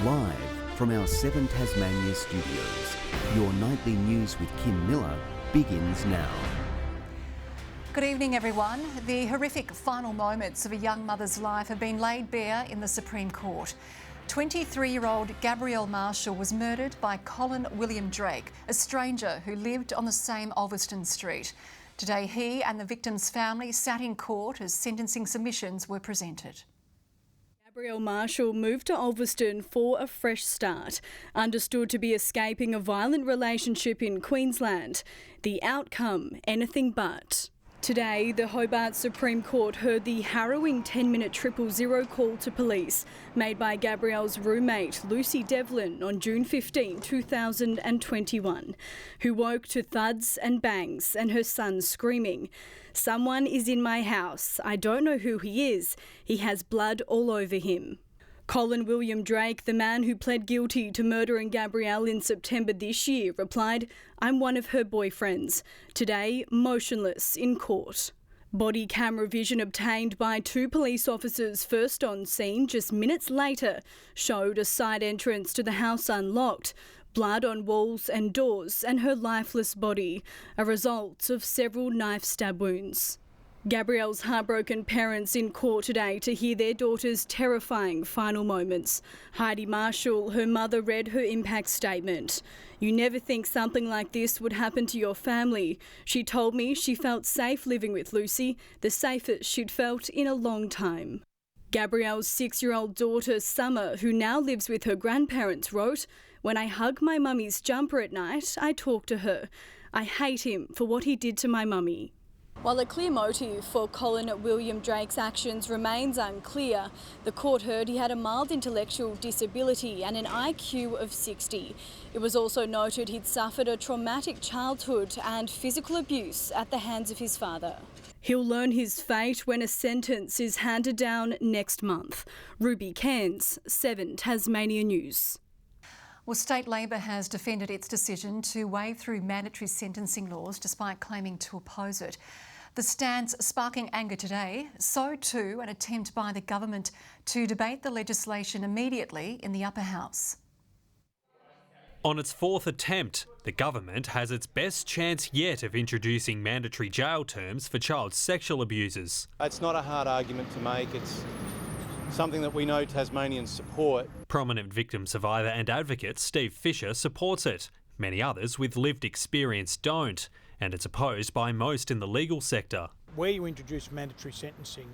Live from our 7 Tasmania studios, your nightly news with Kim Miller begins now. Good evening, everyone. The horrific final moments of a young mother's life have been laid bare in the Supreme Court. 23-year-old Gabrielle Marshall was murdered by Colin William Drake, a stranger who lived on the same Ulverston street. Today, he and the victim's family sat in court as sentencing submissions were presented. Gabrielle Marshall moved to Ulverston for a fresh start, understood to be escaping a violent relationship in Queensland. The outcome, anything but. Today, the Hobart Supreme Court heard the harrowing 10-minute 000 call to police made by Gabrielle's roommate, Lucy Devlin, on June 15, 2021, who woke to thuds and bangs and her son screaming, "Someone is in my house. I don't know who he is. He has blood all over him." Colin William Drake, the man who pled guilty to murdering Gabrielle in September this year, replied, "I'm one of her boyfriends." Today, motionless in court. Body camera vision obtained by 2 police officers first on scene just minutes later showed a side entrance to the house unlocked, blood on walls and doors, and her lifeless body, a result of several knife stab wounds. Gabrielle's heartbroken parents in court today to hear their daughter's terrifying final moments. Heidi Marshall, her mother, read her impact statement. "You never think something like this would happen to your family. She told me she felt safe living with Lucy, the safest she'd felt in a long time." Gabrielle's 6-year-old daughter, Summer, who now lives with her grandparents, wrote, "When I hug my mummy's jumper at night, I talk to her. I hate him for what he did to my mummy." While a clear motive for Colin William Drake's actions remains unclear, the court heard he had a mild intellectual disability and an IQ of 60. It was also noted he'd suffered a traumatic childhood and physical abuse at the hands of his father. He'll learn his fate when a sentence is handed down next month. Ruby Cairns, 7 Tasmania News. Well, State Labor has defended its decision to wave through mandatory sentencing laws despite claiming to oppose it. The stance sparking anger today, so too an attempt by the government to debate the legislation immediately in the upper house. On its 4th attempt, the government has its best chance yet of introducing mandatory jail terms for child sexual abusers. It's not a hard argument to make. It's something that we know Tasmanians support. Prominent victim survivor and advocate Steve Fisher supports it. Many others with lived experience don't, and it's opposed by most in the legal sector. Where you introduce mandatory sentencing,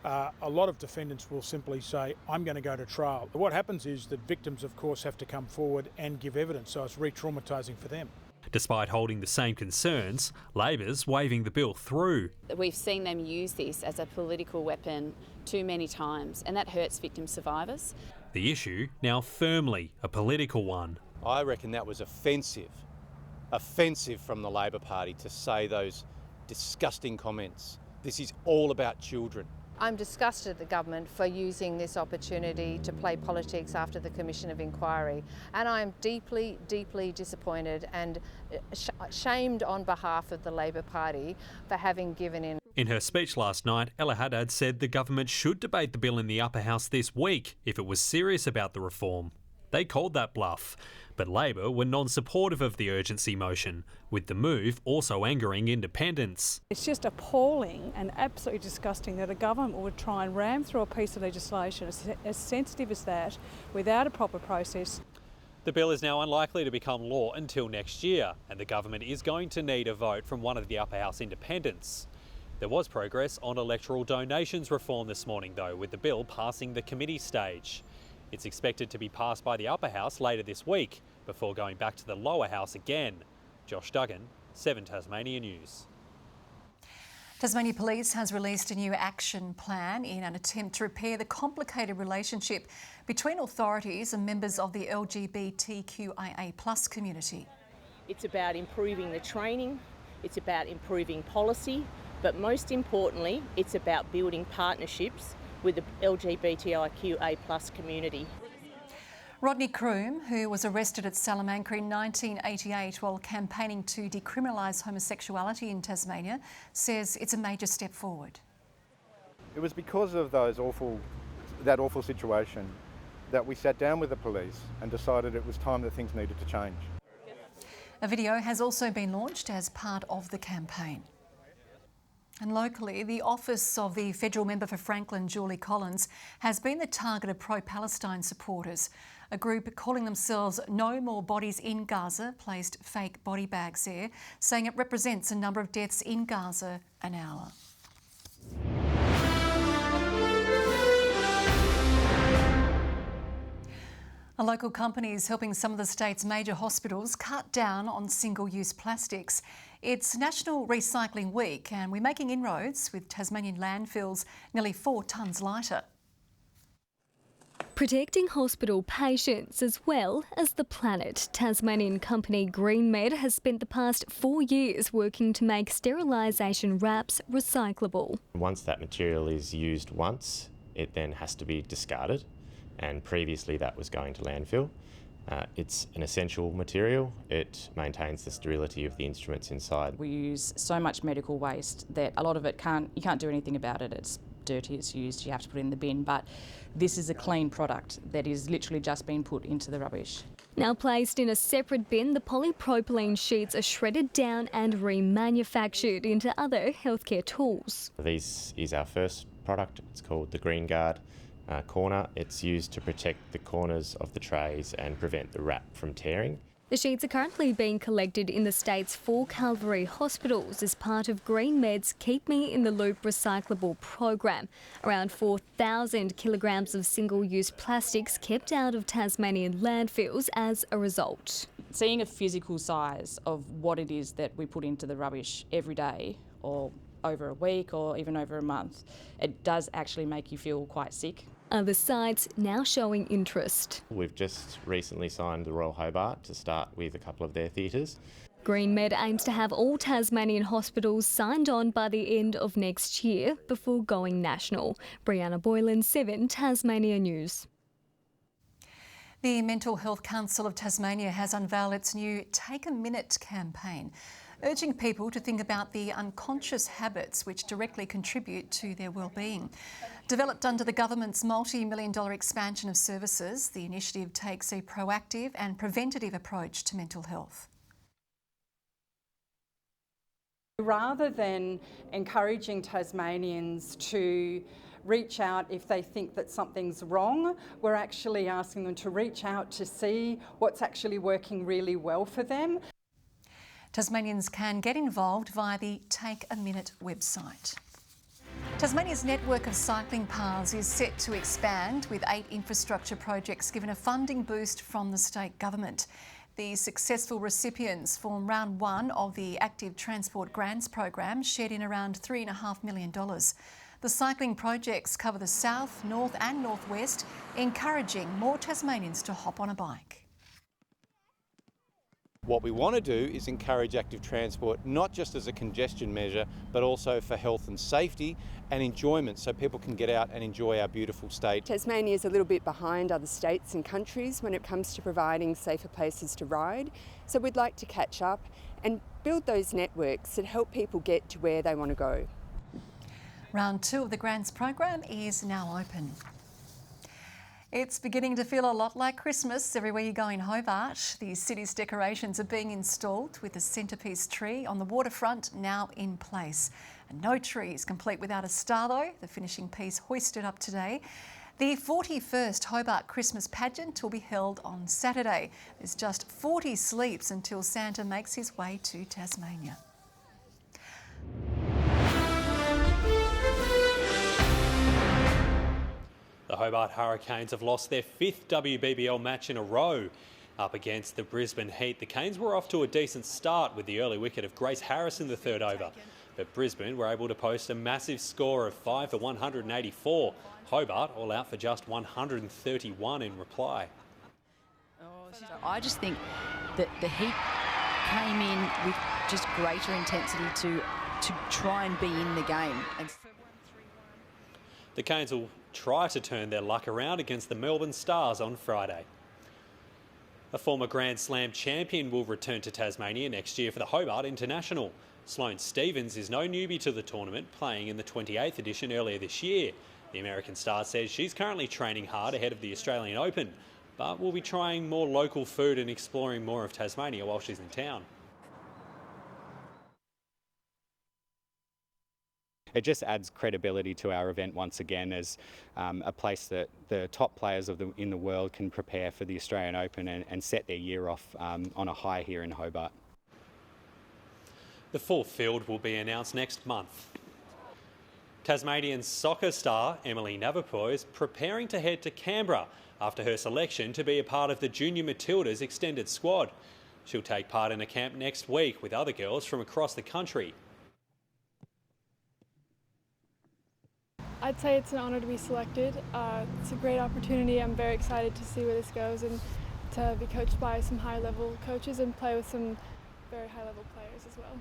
a lot of defendants will simply say, "I'm going to go to trial." What happens is that victims, of course, have to come forward and give evidence, so it's re-traumatising for them. Despite holding the same concerns, Labor's waving the bill through. We've seen them use this as a political weapon too many times, and that hurts victim survivors. The issue now firmly a political one. I reckon that was offensive from the Labor Party to say those disgusting comments. This is all about children. I'm disgusted at the government for using this opportunity to play politics after the Commission of Inquiry, and I'm deeply, deeply disappointed and shamed on behalf of the Labor Party for having given in. In her speech last night, Ella Haddad said the government should debate the bill in the upper house this week if it was serious about the reform. They called that bluff, but Labor were non-supportive of the urgency motion, with the move also angering independents. It's just appalling and absolutely disgusting that a government would try and ram through a piece of legislation as sensitive as that without a proper process. The bill is now unlikely to become law until next year, and the government is going to need a vote from one of the upper house independents. There was progress on electoral donations reform this morning, though, with the bill passing the committee stage. It's expected to be passed by the upper house later this week, before going back to the lower house again. Josh Duggan, 7 Tasmania News. Tasmania Police has released a new action plan in an attempt to repair the complicated relationship between authorities and members of the LGBTQIA+ community. It's about improving the training, it's about improving policy, but most importantly, it's about building partnerships with the LGBTIQA+ community. Rodney Croom, who was arrested at Salamanca in 1988 while campaigning to decriminalise homosexuality in Tasmania, says it's a major step forward. It was because of that awful situation that we sat down with the police and decided it was time that things needed to change. A video has also been launched as part of the campaign. And locally, the office of the federal member for Franklin, Julie Collins, has been the target of pro-Palestine supporters. A group calling themselves No More Bodies in Gaza placed fake body bags there, saying it represents a number of deaths in Gaza an hour. A local company is helping some of the state's major hospitals cut down on single-use plastics. It's National Recycling Week and we're making inroads with Tasmanian landfills nearly 4 tonnes lighter. Protecting hospital patients as well as the planet, Tasmanian company GreenMed has spent the past 4 years working to make sterilisation wraps recyclable. Once that material is used once, it then has to be discarded, and previously that was going to landfill. It's an essential material. It maintains the sterility of the instruments inside. We use so much medical waste that a lot of it you can't do anything about it. It's dirty, it's used, you have to put it in the bin, but this is a clean product that is literally just been put into the rubbish. Now placed in a separate bin, the polypropylene sheets are shredded down and remanufactured into other healthcare tools. This is our first product. It's called the Green Guard corner. It's used to protect the corners of the trays and prevent the wrap from tearing. The sheets are currently being collected in the state's 4 Calvary hospitals as part of GreenMed's Keep Me in the Loop recyclable program. Around 4,000 kilograms of single-use plastics kept out of Tasmanian landfills as a result. Seeing a physical size of what it is that we put into the rubbish every day, or over a week, or even over a month, it does actually make you feel quite sick. Other sites now showing interest. We've just recently signed the Royal Hobart to start with a couple of their theatres. GreenMed aims to have all Tasmanian hospitals signed on by the end of next year before going national. Brianna Boylan, 7 Tasmania News. The Mental Health Council of Tasmania has unveiled its new Take a Minute campaign, urging people to think about the unconscious habits which directly contribute to their well-being. Developed under the government's multi-million-dollar expansion of services, the initiative takes a proactive and preventative approach to mental health. Rather than encouraging Tasmanians to reach out if they think that something's wrong, we're actually asking them to reach out to see what's actually working really well for them. Tasmanians can get involved via the Take a Minute website. Tasmania's network of cycling paths is set to expand, with 8 infrastructure projects given a funding boost from the state government. The successful recipients form round 1 of the Active Transport Grants program, shared in around $3.5 million. The cycling projects cover the south, north and northwest, encouraging more Tasmanians to hop on a bike. What we want to do is encourage active transport, not just as a congestion measure, but also for health and safety and enjoyment, so people can get out and enjoy our beautiful state. Tasmania is a little bit behind other states and countries when it comes to providing safer places to ride, so we'd like to catch up and build those networks that help people get to where they want to go. Round 2 of the grants program is now open. It's beginning to feel a lot like Christmas everywhere you go in Hobart. The city's decorations are being installed, with the centrepiece tree on the waterfront now in place. And no tree is complete without a star though, the finishing piece hoisted up today. The 41st Hobart Christmas pageant will be held on Saturday. There's just 40 sleeps until Santa makes his way to Tasmania. The Hobart Hurricanes have lost their 5th WBBL match in a row. Up against the Brisbane Heat, the Canes were off to a decent start with the early wicket of Grace Harris in the 3rd over. But Brisbane were able to post a massive score of 5 for 184. Hobart all out for just 131 in reply. I just think that the Heat came in with just greater intensity to try and be in the game. The Canes will try to turn their luck around against the Melbourne Stars on Friday. A former Grand Slam champion will return to Tasmania next year for the Hobart International. Sloane Stephens is no newbie to the tournament, playing in the 28th edition earlier this year. The American star says she's currently training hard ahead of the Australian Open, but will be trying more local food and exploring more of Tasmania while she's in town. It just adds credibility to our event once again as a place that the top players in the world can prepare for the Australian Open and set their year off on a high here in Hobart. The full field will be announced next month. Tasmanian soccer star Emily Navapoy is preparing to head to Canberra after her selection to be a part of the Junior Matildas extended squad. She'll take part in a camp next week with other girls from across the country. I'd say it's an honour to be selected. It's a great opportunity. I'm very excited to see where this goes and to be coached by some high-level coaches and play with some very high-level players as well.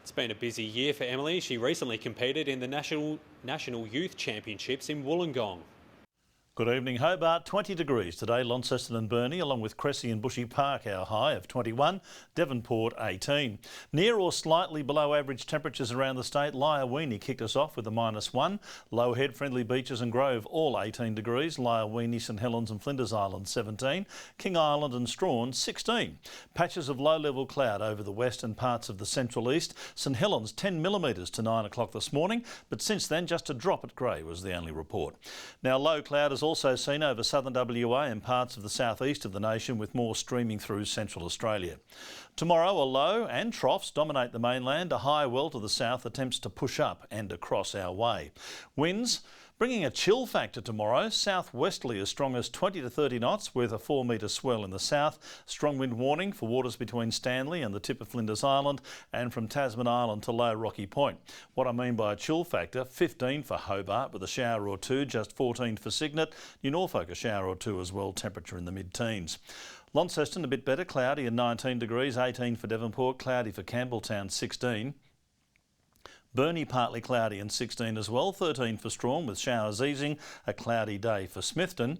It's been a busy year for Emily. She recently competed in the National Youth Championships in Wollongong. Good evening, Hobart. 20 degrees today, Launceston and Burnie, along with Cressy and Bushy Park, our high of 21, Devonport 18. Near or slightly below average temperatures around the state. Lyawini kicked us off with a -1. Lowhead, Friendly Beaches and Grove all 18 degrees. Lyawini, St Helens and Flinders Island 17. King Island and Strawn 16. Patches of low-level cloud over the west and parts of the central east. St Helens 10 millimetres to 9 o'clock this morning, but since then just a drop at grey was the only report. Now low cloud is also seen over southern WA and parts of the southeast of the nation, with more streaming through central Australia. Tomorrow a low and troughs dominate the mainland. A high well to the south attempts to push up and across our way. Winds bringing a chill factor tomorrow. Southwesterly as strong as 20 to 30 knots with a 4-metre swell in the south. Strong wind warning for waters between Stanley and the tip of Flinders Island and from Tasman Island to Low Rocky Point. What I mean by a chill factor, 15 for Hobart with a shower or two, just 14 for Cygnet. New Norfolk a shower or two as well, temperature in the mid-teens. Launceston a bit better, cloudy and 19 degrees, 18 for Devonport, cloudy for Campbelltown 16. Burnie partly cloudy and 16 as well, 13 for Strawn with showers easing, a cloudy day for Smithton.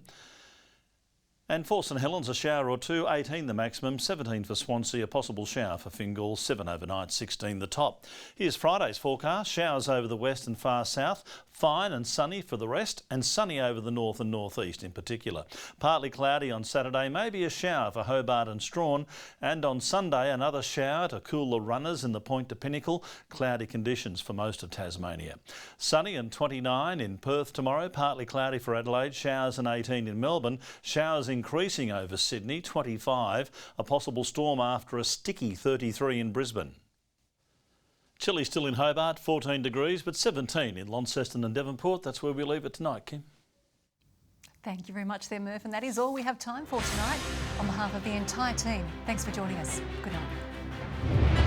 And for St Helens a shower or two, 18 the maximum, 17 for Swansea, a possible shower for Fingal, 7 overnight, 16 the top. Here's Friday's forecast, showers over the west and far south, fine and sunny for the rest, and sunny over the north and northeast in particular. Partly cloudy on Saturday, maybe a shower for Hobart and Strawn, and on Sunday another shower to cool the runners in the Point to Pinnacle, cloudy conditions for most of Tasmania. Sunny and 29 in Perth tomorrow, partly cloudy for Adelaide, showers and 18 in Melbourne, showers increasing over Sydney, 25, a possible storm after a sticky 33 in Brisbane. Chilly still in Hobart, 14 degrees, but 17 in Launceston and Devonport. That's where we leave it tonight, Kim. Thank you very much there, Murph, and that is all we have time for tonight. On behalf of the entire team, thanks for joining us. Good night.